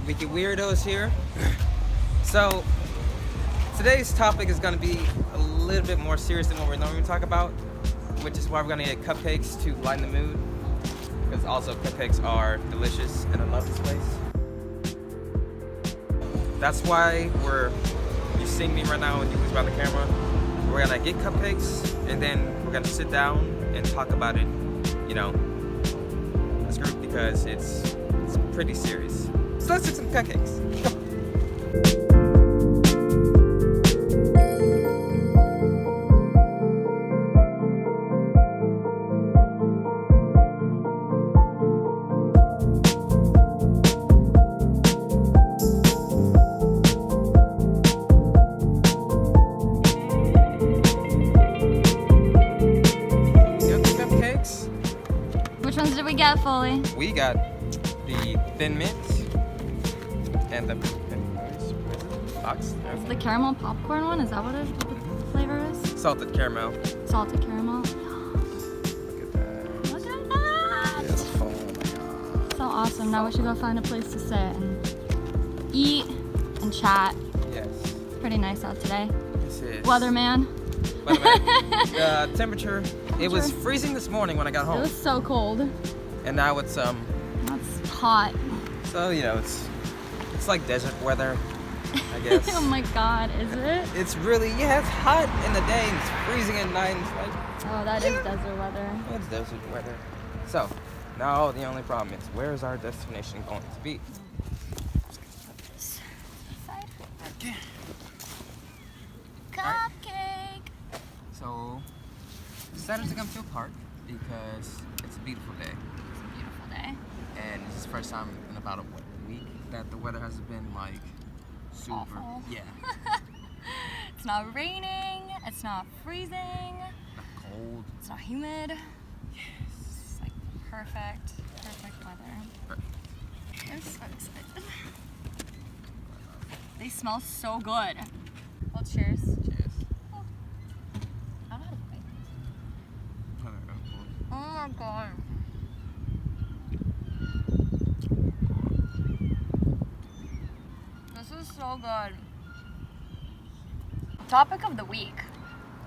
Wicked Weirdos here. So, today's topic is going to be a little bit more serious than what we're normally talk about, which is why we're going to get cupcakes to lighten the mood. Because also cupcakes are delicious and I love this place. That's why you're seeing me right now and you by the camera. We're going to get cupcakes and then we're going to sit down and talk about it, as a group because it's pretty serious. So let's get some cupcakes. Go. Which ones did we get, Foley? We got the Thin Mint and the box. Is the caramel popcorn one? Is that what the flavor is? Salted caramel. Salted caramel. Look at that. Look at that! Yes. Oh my God. So awesome. Now we should go find a place to sit and eat and chat. Yes. It's pretty nice out today. This is. Weatherman. The temperature. It was freezing this morning when I got home. It was so cold. And now it's That's hot. So it's like desert weather, I guess. Oh my God, is it? It's really it's hot in the day and it's freezing at night. And it's like Oh, that is desert weather. It's desert weather. So now the only problem is where is our destination going to be? Okay. Cupcake. So decided to come to a park because it's a beautiful day. It's a beautiful day. And this is the first time in about a week that the weather has been like super. Awful. Yeah. It's not raining. It's not freezing. Not cold. It's not humid. Yes. It's like perfect weather. Perfect. I'm so excited. They smell so good. Well, cheers. Cheers. Oh. I don't know how to bite these. Oh my God. This is so good. Topic of the week,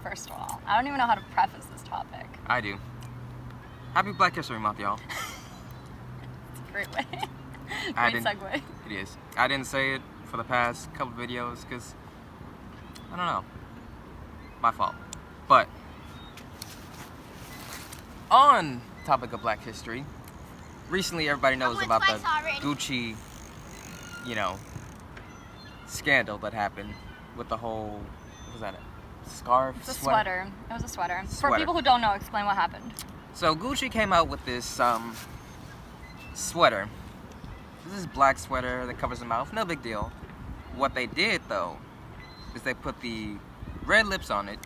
first of all. I don't even know how to preface this topic. I do. Happy Black History Month, y'all. It's a great way. I Great didn't- segue. It is. I didn't say it for the past couple videos because I don't know. My fault. But on topic of Black History, recently everybody knows about the Gucci, scandal that happened with the whole, what was that, a scarf? It's a sweater. It was a sweater. For Sweater. people who don't know, explain what happened. So Gucci came out with this sweater. This is black sweater that covers the mouth. No big deal. What they did though is they put the red lips on it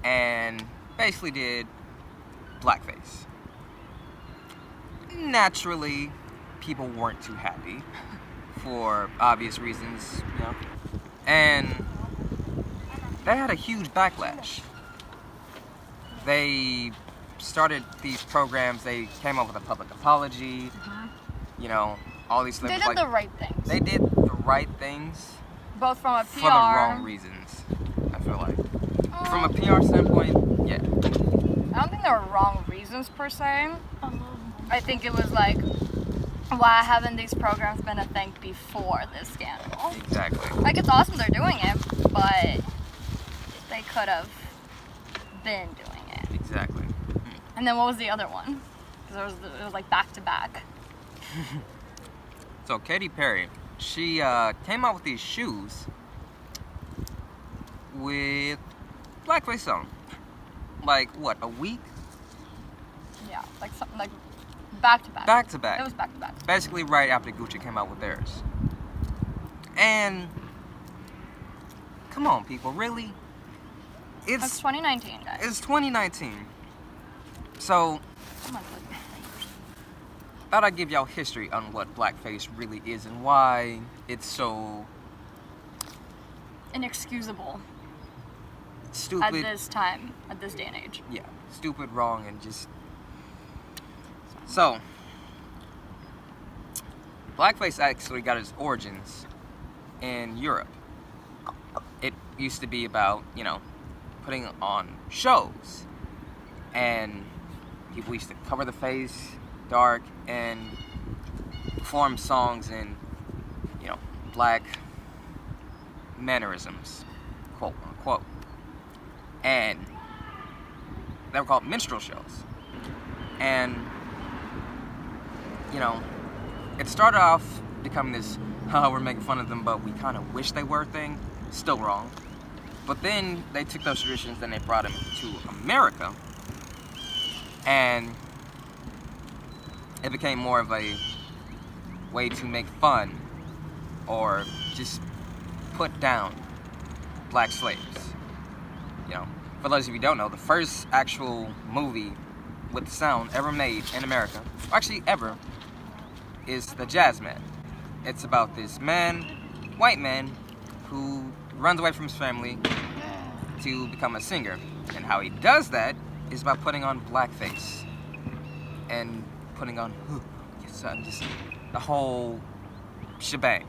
and basically did blackface. Naturally, people weren't too happy for obvious reasons, and they had a huge backlash. They started these programs. They came up with a public apology. All these They celebrities. did the right things. They did the right things Both from a PR. for the wrong reasons, I feel like. From a PR standpoint, yeah. I don't think there were wrong reasons per se. I think it was like, why haven't these programs been a thing before this scandal? Exactly. Like, it's awesome they're doing it, but they could have been doing it. Exactly. And then what was the other one? Because it was like back to back. So Katy Perry, she came out with these shoes with blackface on them. Like what, a week? Yeah, like something like back to back. Back to back. It was back to back. Basically right after Gucci came out with theirs. And come on people, really? It's 2019, guys. It's 2019. So Come on, look. thought I'd give y'all history on what blackface really is and why it's so Inexcusable stupid. at this time, at this day and age. Yeah, stupid, wrong, and just... So, blackface actually got its origins in Europe. It used to be about, putting on shows. And people used to cover the face dark and perform songs in, black mannerisms, quote unquote. And they were called minstrel shows. And, it started off becoming this, we're making fun of them, but we kind of wish they were thing. Still wrong. But then they took those traditions and they brought them to America. And it became more of a way to make fun or just put down black slaves. For those of you who don't know, the first actual movie with sound ever made in America, or actually ever, is The Jazzman. It's about this man, white man, who runs away from his family to become a singer. And how he does that is by putting on blackface and putting on just the whole shebang.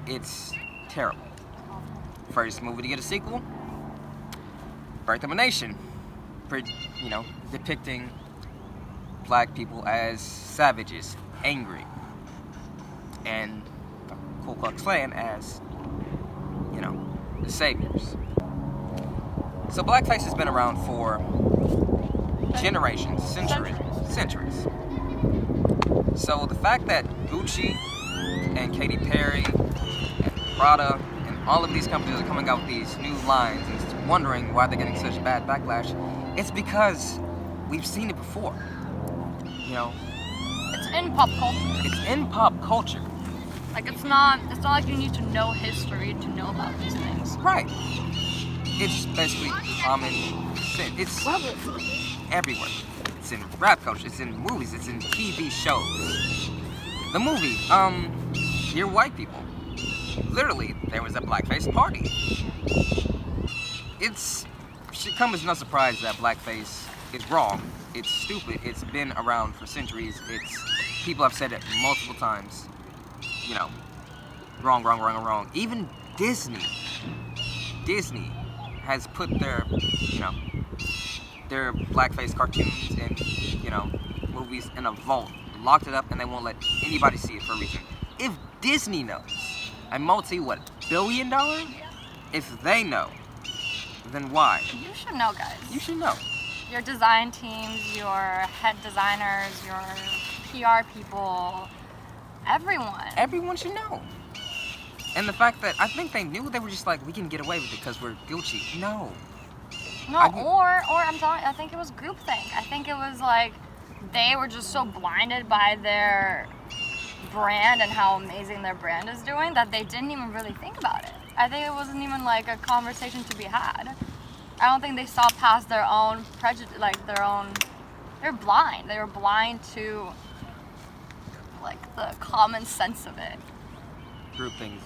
It's terrible. First movie to get a sequel, Birth of a Nation, depicting black people as savages, angry, and the Ku Klux Klan as, the saviors. So blackface has been around for generations, centuries. So the fact that Gucci and Katy Perry and Prada and all of these companies are coming out with these new lines and wondering why they're getting such bad backlash, it's because we've seen it before. It's in pop culture. It's in pop culture. Like it's not like you need to know history to know about these things. Right. It's basically common sense. It's everywhere. It's in rap culture, it's in movies, it's in TV shows. The movie, Dear White People. Literally, there was a blackface party. It should come as no surprise that blackface is wrong. It's stupid. It's been around for centuries. People have said it multiple times. Wrong. Even Disney has put their blackface cartoons and, movies in a vault, locked it up, and they won't let anybody see it for a reason. If Disney knows, a $billion? If they know, then why? You should know, guys. You should know. Your design teams, your head designers, your PR people, everyone. Everyone should know. And the fact that I think they knew, they were just like, we can get away with it because we're Gucci. No. Or I'm telling you, I think it was groupthink. I think it was like they were just so blinded by their brand and how amazing their brand is doing that they didn't even really think about it. I think it wasn't even like a conversation to be had. I don't think they saw past their own prejudice, they're blind. They were blind to the common sense of it. Group things,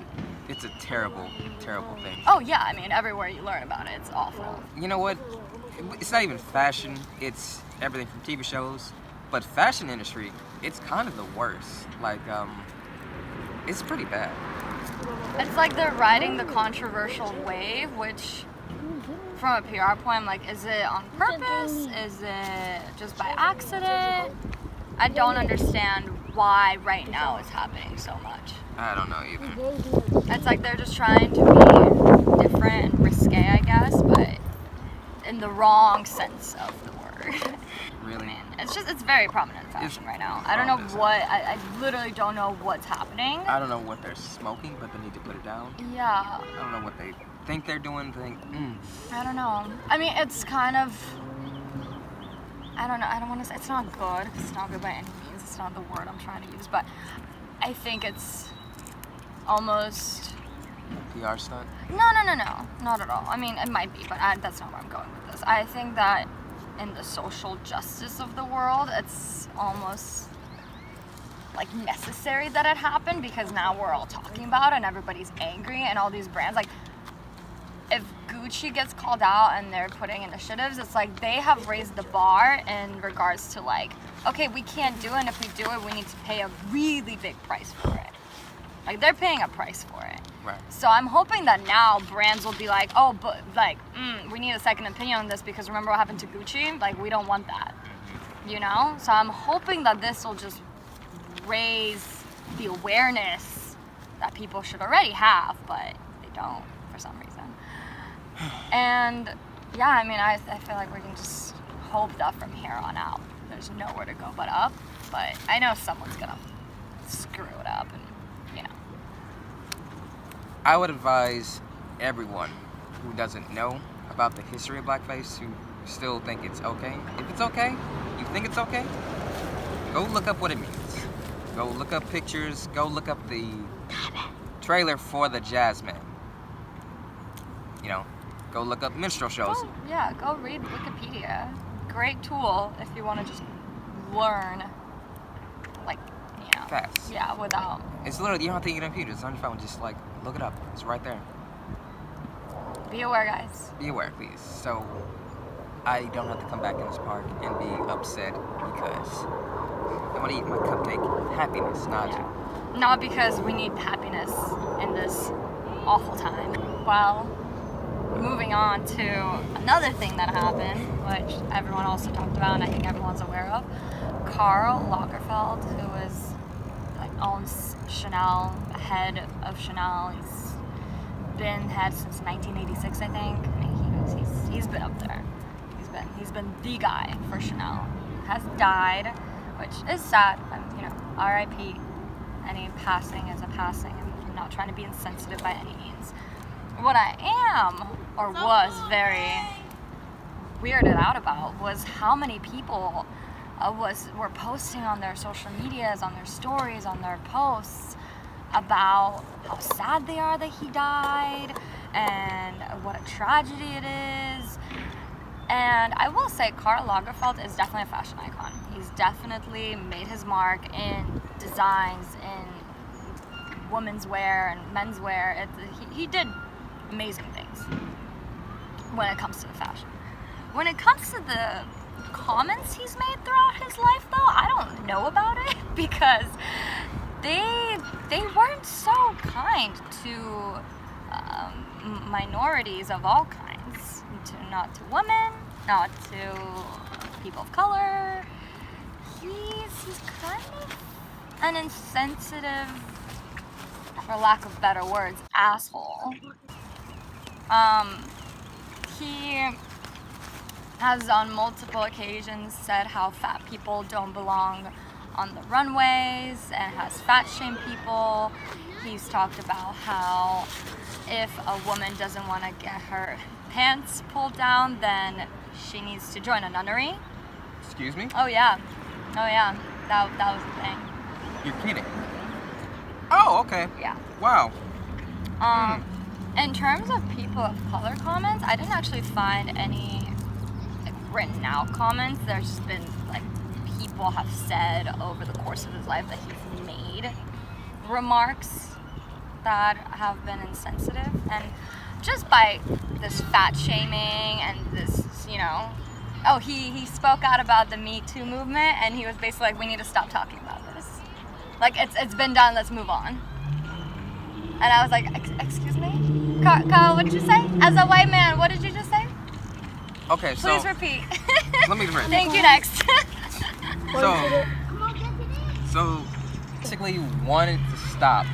it's a terrible thing. Oh yeah, I mean everywhere you learn about it, it's awful. You know what? It's not even fashion, it's everything from TV shows. But fashion industry, it's kind of the worst. It's pretty bad. It's like they're riding the controversial wave, which from a PR point, I'm like, is it on purpose? Is it just by accident? I don't understand why right now it's happening so much. I don't know either. It's like they're just trying to be different and risque, I guess, but in the wrong sense of the word. Really? It's very prominent in fashion right now. I don't know I literally don't know what's happening. I don't know what they're smoking, but they need to put it down. Yeah. I don't know what they think they're doing. I don't know. I mean, it's kind of, I don't know, I don't want to say, it's not good. It's not good by any means. It's not the word I'm trying to use, but I think it's almost... PR stunt? No, not at all. I mean, it might be, but that's not where I'm going with this. I think that in the social justice of the world, it's almost necessary that it happened because now we're all talking about it and everybody's angry and all these brands, if Gucci gets called out and they're putting initiatives, it's like they have raised the bar in regards to okay, we can't do it, and if we do it, we need to pay a really big price for it. Like, they're paying a price for it. Right. So I'm hoping that now brands will be like, oh, but like, we need a second opinion on this because remember what happened to Gucci? Like, we don't want that. You know? So I'm hoping that this will just raise the awareness that people should already have, but they don't for some reason. And yeah, I mean, I feel like we can just hope that from here on out, there's nowhere to go but up. But I know someone's gonna screw it up, and you know. I would advise everyone who doesn't know about the history of blackface, who still think it's okay. If it's okay, you think it's okay, go look up what it means. Go look up pictures. Go look up the trailer for the Jazzman. You know, go look up minstrel shows. Go read Wikipedia. Great tool if you want to just learn, like, you know. Fast. Yeah, without. It's literally, you don't have to use a computer. It's on your phone. Just like look it up. It's right there. Be aware, guys. Be aware, please. So I don't have to come back in this park and be upset because I want to eat my cupcake. Happiness, not. Yeah. Not because we need happiness in this awful time. Well, moving on to another thing that happened, which everyone also talked about and I think everyone's aware of. Karl Lagerfeld, who was owns Chanel, head of Chanel. He's been head since 1986, I think. I mean, he's been up there. He's been the guy for Chanel. Has died, which is sad. You know, R.I.P. Any passing is a passing. I'm not trying to be insensitive by any means. What I am, or was very weirded out about, was how many people were posting on their social medias, on their stories, on their posts about how sad they are that he died and what a tragedy it is. And I will say Karl Lagerfeld is definitely a fashion icon. He's definitely made his mark in designs, in women's wear and men's wear. He did amazing things when it comes to the fashion. When it comes to the comments he's made throughout his life, though, I don't know about it because they weren't so kind to minorities of all kinds. Not to women, not to people of color. He's kind of an insensitive, for lack of better words, asshole. He has on multiple occasions said how fat people don't belong on the runways and has fat shamed people. He's talked about how if a woman doesn't want to get her pants pulled down, then she needs to join a nunnery. Excuse me? Oh yeah. That was the thing. You're kidding. Oh, okay. Yeah. Wow. In terms of people of color comments, I didn't actually find any written out comments. There's just been people have said over the course of his life that he's made remarks that have been insensitive, and just by this fat shaming and this, he spoke out about the Me Too movement, and he was basically like, we need to stop talking about this. Like, it's been done, let's move on. And I was like, excuse me? Kyle, what did you say? As a white man, what did you just say? Okay, so... Please repeat. Let me repeat. Thank you, next. So, basically you wanted to stop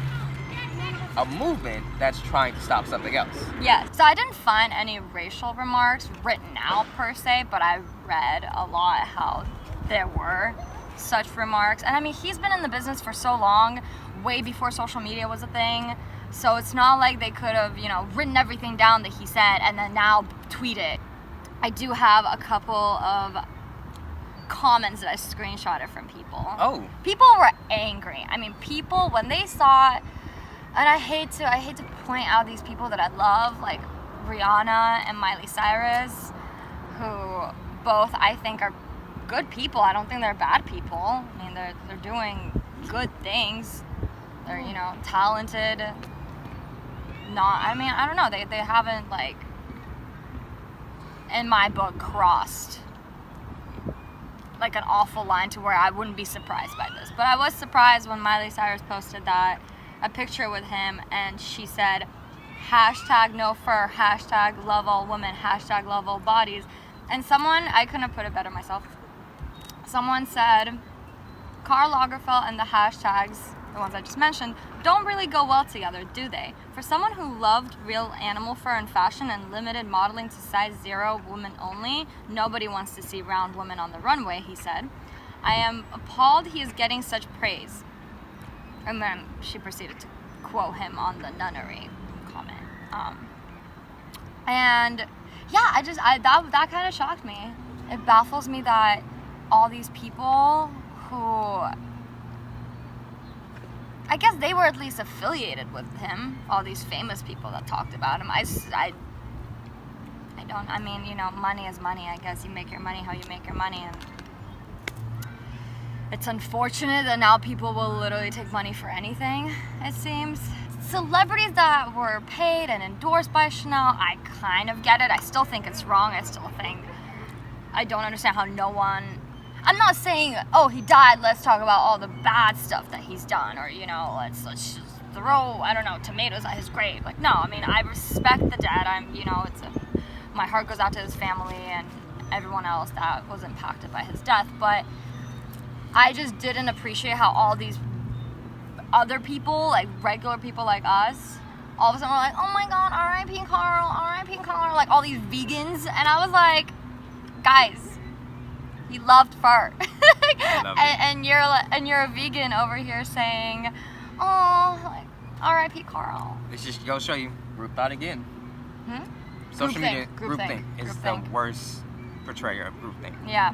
a movement that's trying to stop something else. Yeah, so I didn't find any racial remarks written out per se, but I read a lot how there were such remarks. And I mean, he's been in the business for so long, way before social media was a thing. So it's not like they could have, written everything down that he said and then now tweet it. I do have a couple of comments that I screenshotted from people. Oh. People were angry. I mean, people, when they saw it, and I hate to point out these people that I love, like Rihanna and Miley Cyrus, who both I think are good people. I don't think they're bad people. I mean, they're doing good things. They're, talented. I don't know. They haven't, in my book, crossed like an awful line to where I wouldn't be surprised by this. But I was surprised when Miley Cyrus posted that, a picture with him, and she said, hashtag no fur, hashtag love all women, hashtag love all bodies. And someone, I couldn't have put it better myself, someone said, Karl Lagerfeld and the hashtags, the ones I just mentioned, don't really go well together, do they? For someone who loved real animal fur and fashion and limited modeling to size 0 women only, nobody wants to see round women on the runway, he said. I am appalled he is getting such praise. And then she proceeded to quote him on the nunnery comment. And yeah, that kind of shocked me. It baffles me that all these people who, I guess they were at least affiliated with him, all these famous people that talked about him. I mean, you know, money is money. I guess you make your money how you make your money, and it's unfortunate that now people will literally take money for anything, it seems. Celebrities that were paid and endorsed by Chanel, I kind of get it. I still think it's wrong. I don't understand how no one, I'm not saying, oh, he died, let's talk about all the bad stuff that he's done, or, you know, let's just throw, I don't know, tomatoes at his grave. Like, no, I mean, I respect the dead. My heart goes out to his family and everyone else that was impacted by his death, but I just didn't appreciate how all these other people, like regular people like us, all of a sudden were like, oh my god, R.I.P. Carl, R.I.P. Carl, like all these vegans, and I was like, guys, he loved fur. and you're a vegan over here saying, oh, like, R.I.P. Carl. This just goes to show you, group thought again. Social media groupthink is the worst portrayer of groupthink. Yeah.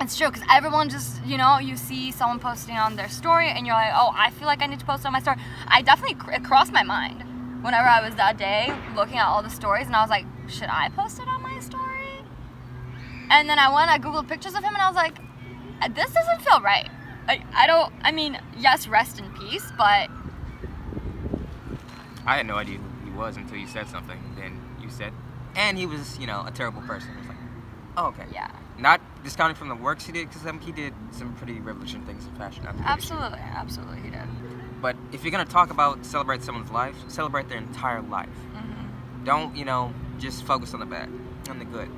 It's true, because everyone just, you know, you see someone posting on their story and you're like, oh, I feel like I need to post on my story. It crossed my mind whenever I was that day looking at all the stories, and I was like, should I post it on my story? And then I Googled pictures of him and I was like, this doesn't feel right. Like, yes, rest in peace, but I had no idea who he was until you said something. Then you said, and he was, you know, a terrible person. I was like, oh, okay. Yeah. Not discounting from the works he did, because he did some pretty revolutionary things in fashion. Absolutely, he did. But if you're gonna talk about celebrate someone's life, celebrate their entire life. Mm-hmm. Don't, you know, just focus on the bad, on the good.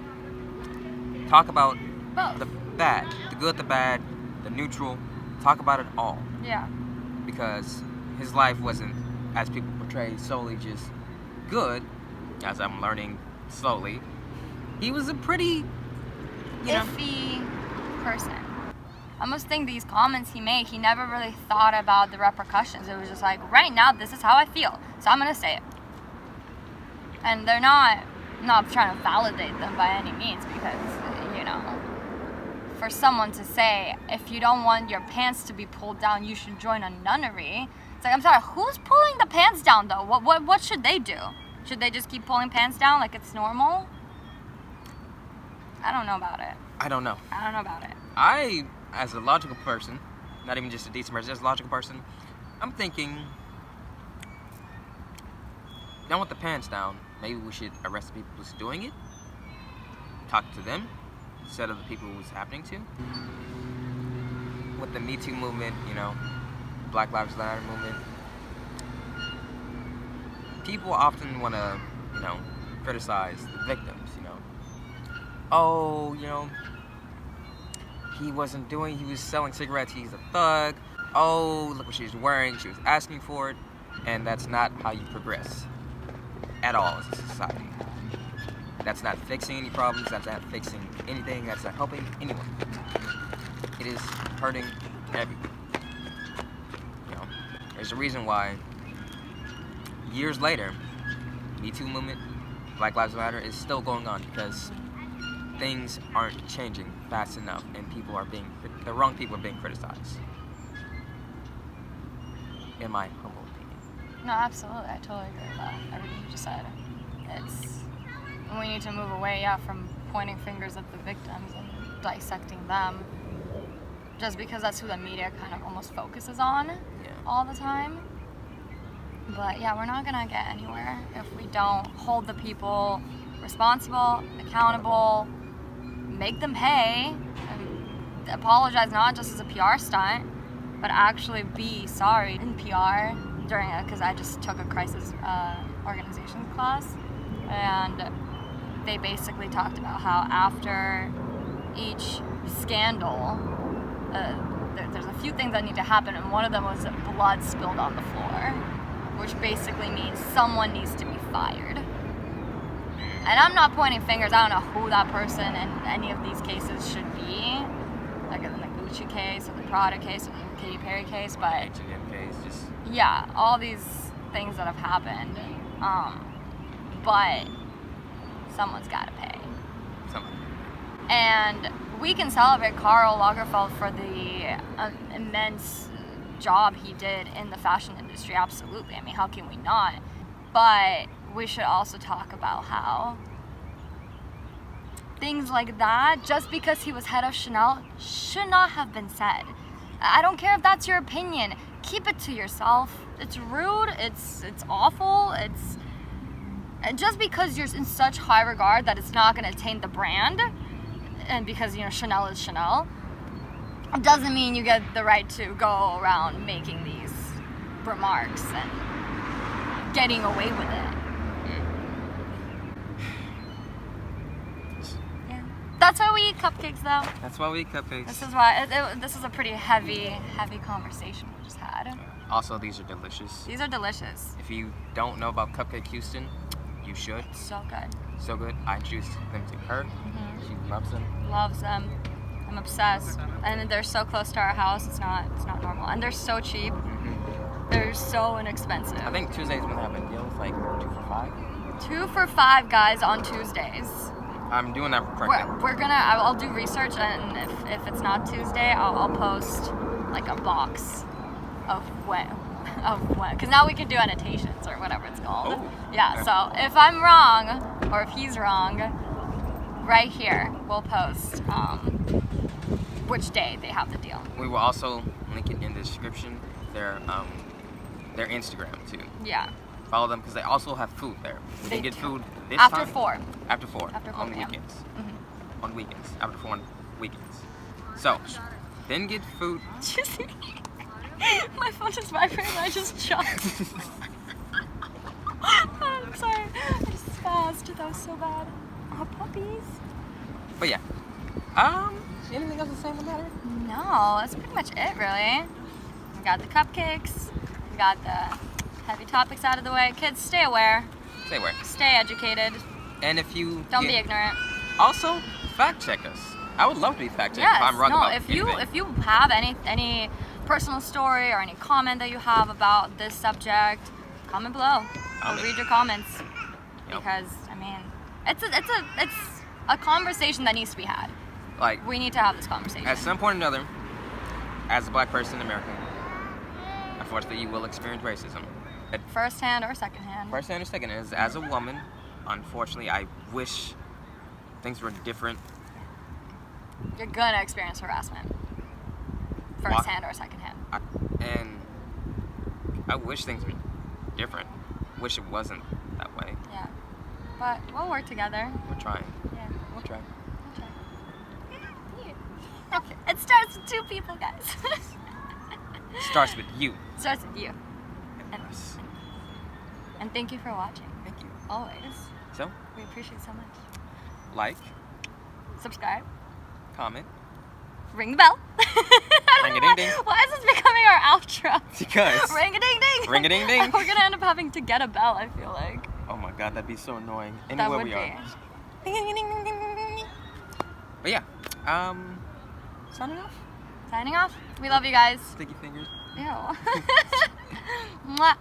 Talk about both. The bad, the good, the bad, the neutral. Talk about it all. Yeah. Because his life wasn't, as people portray, solely just good. As I'm learning slowly, he was a pretty iffy person. I almost think these comments he made, he never really thought about the repercussions. It was just like, right now, this is how I feel, so I'm gonna say it. And they're not trying to validate them by any means, because, you know, for someone to say, if you don't want your pants to be pulled down, you should join a nunnery. It's like, I'm sorry, who's pulling the pants down though? What should they do? Should they just keep pulling pants down like it's normal? I don't know about it. I don't know about it. I, as a logical person, not even just a decent person, just a logical person, I'm thinking, don't want the pants down. Maybe we should arrest the people who's doing it, talk to them, instead of the people who's happening to. With the Me Too movement, you know, Black Lives Matter movement, people often want to, you know, criticize the victims, you know. Oh, you know, he was selling cigarettes, he's a thug. Oh, look what she was wearing, she was asking for it. And that's not how you progress at all as a society. That's not fixing any problems, that's not fixing anything, that's not helping anyone. It is hurting everyone. You know, there's a reason why years later, Me Too movement, Black Lives Matter is still going on, because things aren't changing fast enough, and the wrong people are being criticized. In my humble opinion. No, absolutely. I totally agree with that. Everything you just said. We need to move away, from pointing fingers at the victims and dissecting them, just because that's who the media kind of almost focuses on all the time. But yeah, we're not gonna get anywhere if we don't hold the people responsible, accountable, make them pay, and apologize not just as a PR stunt, but actually be sorry in PR during it, because I just took a crisis organization class, and they basically talked about how after each scandal, there's a few things that need to happen, and one of them was blood spilled on the floor, which basically means someone needs to be fired. And I'm not pointing fingers. I don't know who that person in any of these cases should be, like in the Gucci case or the Prada case or the Katy Perry case, but H&M case, just yeah, all these things that have happened. But someone's got to pay. someone. And we can celebrate Karl Lagerfeld for the immense job he did in the fashion industry, absolutely. I mean, how can we not? But we should also talk about how things like that, just because he was head of Chanel, should not have been said. I don't care if that's your opinion. Keep it to yourself. It's rude, it's awful, it's... Just because you're in such high regard that it's not going to taint the brand, and because, you know, Chanel is Chanel, it doesn't mean you get the right to go around making these remarks and getting away with it. Yeah. That's why we eat cupcakes, though. That's why we eat cupcakes. This is why this is a pretty heavy conversation we just had. Also, these are delicious. These are delicious. If you don't know about Cupcake Houston, you should. So good. So good. I introduced them to her. She loves them. Loves them. I'm obsessed. And they're so close to our house. It's not normal. And they're so cheap. They're so inexpensive. I think Tuesdays when they have a deal, it's like 2 for $5. 2 for $5, guys, on Tuesdays. I'm doing that for prank. I'll do research, and if it's not Tuesday, I'll post like a box of when, because now we can do annotations or whatever it's called. Oh. Yeah, so if I'm wrong, or if he's wrong, right here, we'll post which day they have the deal. We will also link it in the description. Their Instagram too. Yeah. Follow them because they also have food there. We They can get do. food this After time. 4. After 4. After 4 on p.m. weekends. On weekends. After 4 on weekends. So, then get food. My phone just vibrated and I just jumped. I'm sorry. I just spazzed. That was so bad. Oh, puppies. But yeah. Anything else to say on the matter? No, that's pretty much it, really. We got the cupcakes. We got the heavy topics out of the way. Kids, stay aware. Stay aware. Stay educated. And if you Don't be ignorant. Also, fact check us. I would love to be fact checked Yes. if I'm wrong about if anything. you have any personal story or any comment that you have about this subject, comment below. We'll read your comments. Yep. Because I mean, it's a conversation that needs to be had. Like, We need to have this conversation. at some point or another, as a black person in America, unfortunately, you will experience racism. First hand or second hand. First and second is, as a woman, unfortunately, I wish things were different. You're gonna experience harassment. First hand or second hand. And I wish things were different. Wish it wasn't that way. Yeah. But we'll work together. We're trying. Yeah. We'll try. Okay. It starts with 2 people, guys. Starts with you. Starts with you. And us. And thank you for watching. Thank you. Always. So, We appreciate it so much. like, Subscribe. comment, Ring the bell. Ring-a-ding-ding. Why is this becoming our outro? because Ring-a-ding-ding. Ring-a-ding-ding. We're gonna end up having to get a bell, I feel like. oh my god, that'd be so annoying. That Anywhere would we be. are. But yeah, signing off. Signing off. We love you guys. Sticky fingers. Ew. Mwah.